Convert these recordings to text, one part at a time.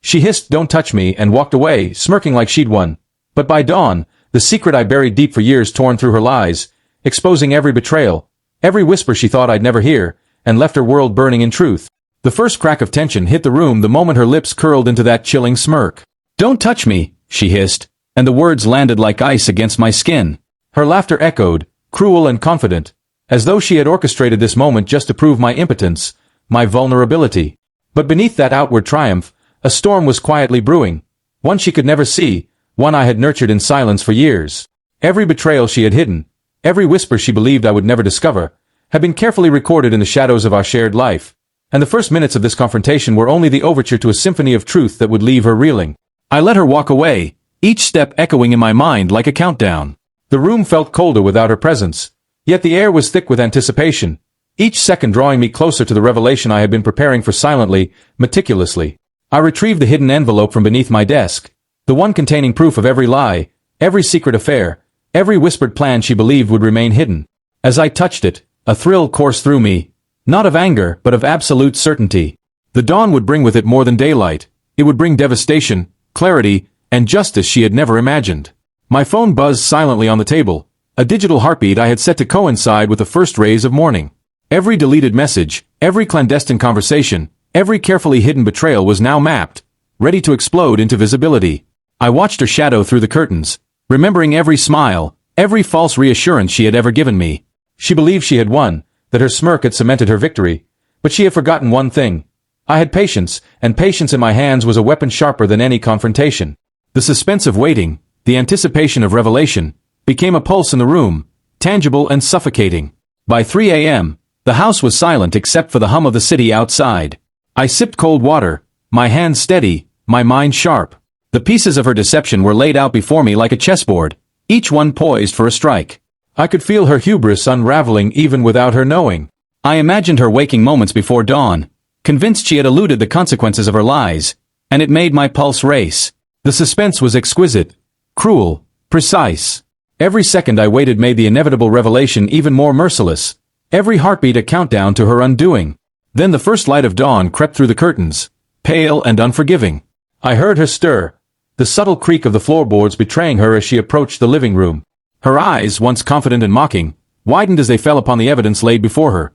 She hissed, "Don't touch me," and walked away, smirking like she'd won. But by dawn, the secret I buried deep for years torn through her lies, exposing every betrayal, every whisper she thought I'd never hear, and left her world burning in truth. The first crack of tension hit the room the moment her lips curled into that chilling smirk. "Don't touch me," she hissed, and the words landed like ice against my skin. Her laughter echoed, cruel and confident, as though she had orchestrated this moment just to prove my impotence, my vulnerability. But beneath that outward triumph, a storm was quietly brewing, one she could never see, one I had nurtured in silence for years. Every betrayal she had hidden, every whisper she believed I would never discover, had been carefully recorded in the shadows of our shared life, and the first minutes of this confrontation were only the overture to a symphony of truth that would leave her reeling. I let her walk away, each step echoing in my mind like a countdown. The room felt colder without her presence, yet the air was thick with anticipation, each second drawing me closer to the revelation I had been preparing for silently, meticulously. I retrieved the hidden envelope from beneath my desk, the one containing proof of every lie, every secret affair, every whispered plan she believed would remain hidden. As I touched it, a thrill coursed through me, not of anger, but of absolute certainty. The dawn would bring with it more than daylight. It would bring devastation, clarity, and justice she had never imagined. My phone buzzed silently on the table, a digital heartbeat I had set to coincide with the first rays of morning. Every deleted message, every clandestine conversation, every carefully hidden betrayal was now mapped, ready to explode into visibility. I watched her shadow through the curtains, remembering every smile, every false reassurance she had ever given me. She believed she had won, that her smirk had cemented her victory, but she had forgotten one thing. I had patience, and patience in my hands was a weapon sharper than any confrontation. The suspense of waiting, the anticipation of revelation, became a pulse in the room, tangible and suffocating. By 3 a.m., the house was silent except for the hum of the city outside. I sipped cold water, my hands steady, my mind sharp. The pieces of her deception were laid out before me like a chessboard, each one poised for a strike. I could feel her hubris unraveling even without her knowing. I imagined her waking moments before dawn, convinced she had eluded the consequences of her lies, and it made my pulse race. The suspense was exquisite, cruel, precise. Every second I waited made the inevitable revelation even more merciless, every heartbeat a countdown to her undoing. Then the first light of dawn crept through the curtains, pale and unforgiving. I heard her stir, the subtle creak of the floorboards betraying her as she approached the living room. Her eyes, once confident and mocking, widened as they fell upon the evidence laid before her.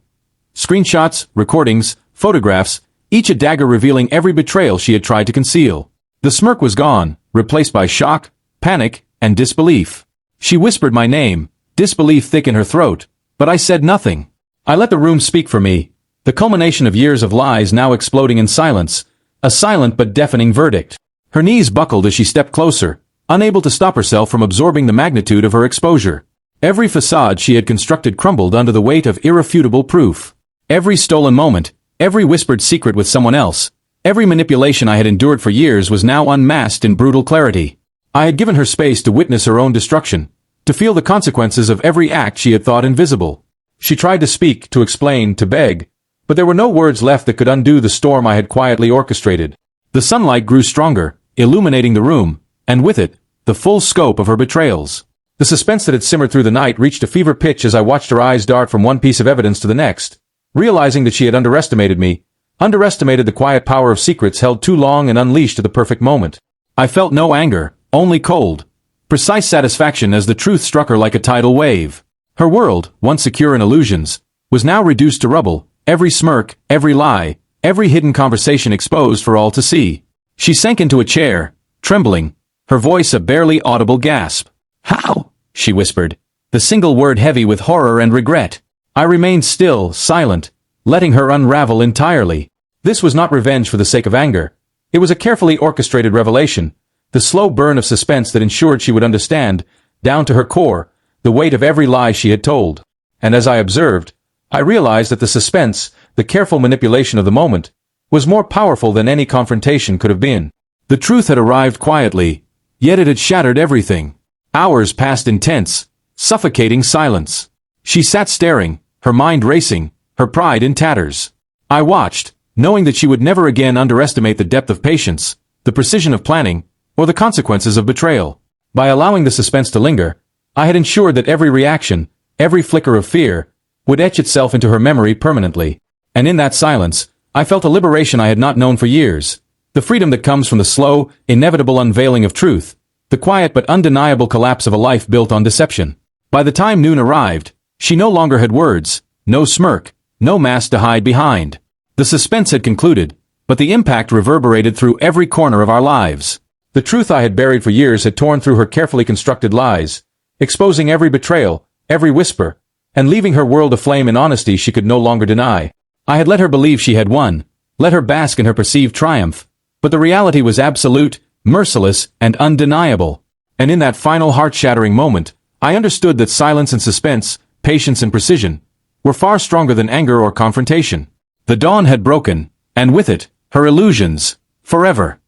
Screenshots, recordings, photographs, each a dagger revealing every betrayal she had tried to conceal. The smirk was gone, replaced by shock, panic, and disbelief. She whispered my name, disbelief thick in her throat, but I said nothing. I let the room speak for me, the culmination of years of lies now exploding in silence, a silent but deafening verdict. Her knees buckled as she stepped closer, unable to stop herself from absorbing the magnitude of her exposure. Every facade she had constructed crumbled under the weight of irrefutable proof. Every stolen moment, every whispered secret with someone else, every manipulation I had endured for years was now unmasked in brutal clarity. I had given her space to witness her own destruction, to feel the consequences of every act she had thought invisible. She tried to speak, to explain, to beg, but there were no words left that could undo the storm I had quietly orchestrated. The sunlight grew stronger, illuminating the room, and with it, the full scope of her betrayals. The suspense that had simmered through the night reached a fever pitch as I watched her eyes dart from one piece of evidence to the next, realizing that she had underestimated me, underestimated the quiet power of secrets held too long and unleashed at the perfect moment. I felt no anger, only cold, precise satisfaction as the truth struck her like a tidal wave. Her world, once secure in illusions, was now reduced to rubble, every smirk, every lie, every hidden conversation exposed for all to see. She sank into a chair, trembling, her voice a barely audible gasp. "How?" she whispered, the single word heavy with horror and regret. I remained still, silent, letting her unravel entirely. This was not revenge for the sake of anger. It was a carefully orchestrated revelation, the slow burn of suspense that ensured she would understand, down to her core, the weight of every lie she had told. And as I observed, I realized that the suspense, the careful manipulation of the moment, was more powerful than any confrontation could have been. The truth had arrived quietly, yet it had shattered everything. Hours passed in tense, suffocating silence. She sat staring, her mind racing, her pride in tatters. I watched, knowing that she would never again underestimate the depth of patience, the precision of planning, or the consequences of betrayal. By allowing the suspense to linger, I had ensured that every reaction, every flicker of fear, would etch itself into her memory permanently. And in that silence, I felt a liberation I had not known for years, The freedom that comes from the slow, inevitable unveiling of truth. The quiet but undeniable collapse of a life built on deception. By the time noon arrived, she no longer had words, no smirk, no mask to hide behind. The suspense had concluded, but the impact reverberated through every corner of our lives. The truth I had buried for years had torn through her carefully constructed lies, exposing every betrayal, every whisper, and leaving her world aflame in honesty she could no longer deny. I had let her believe she had won, let her bask in her perceived triumph, but the reality was absolute, merciless, and undeniable. And in that final heart-shattering moment, I understood that silence and suspense, patience and precision, were far stronger than anger or confrontation. The dawn had broken, and with it, her illusions, forever.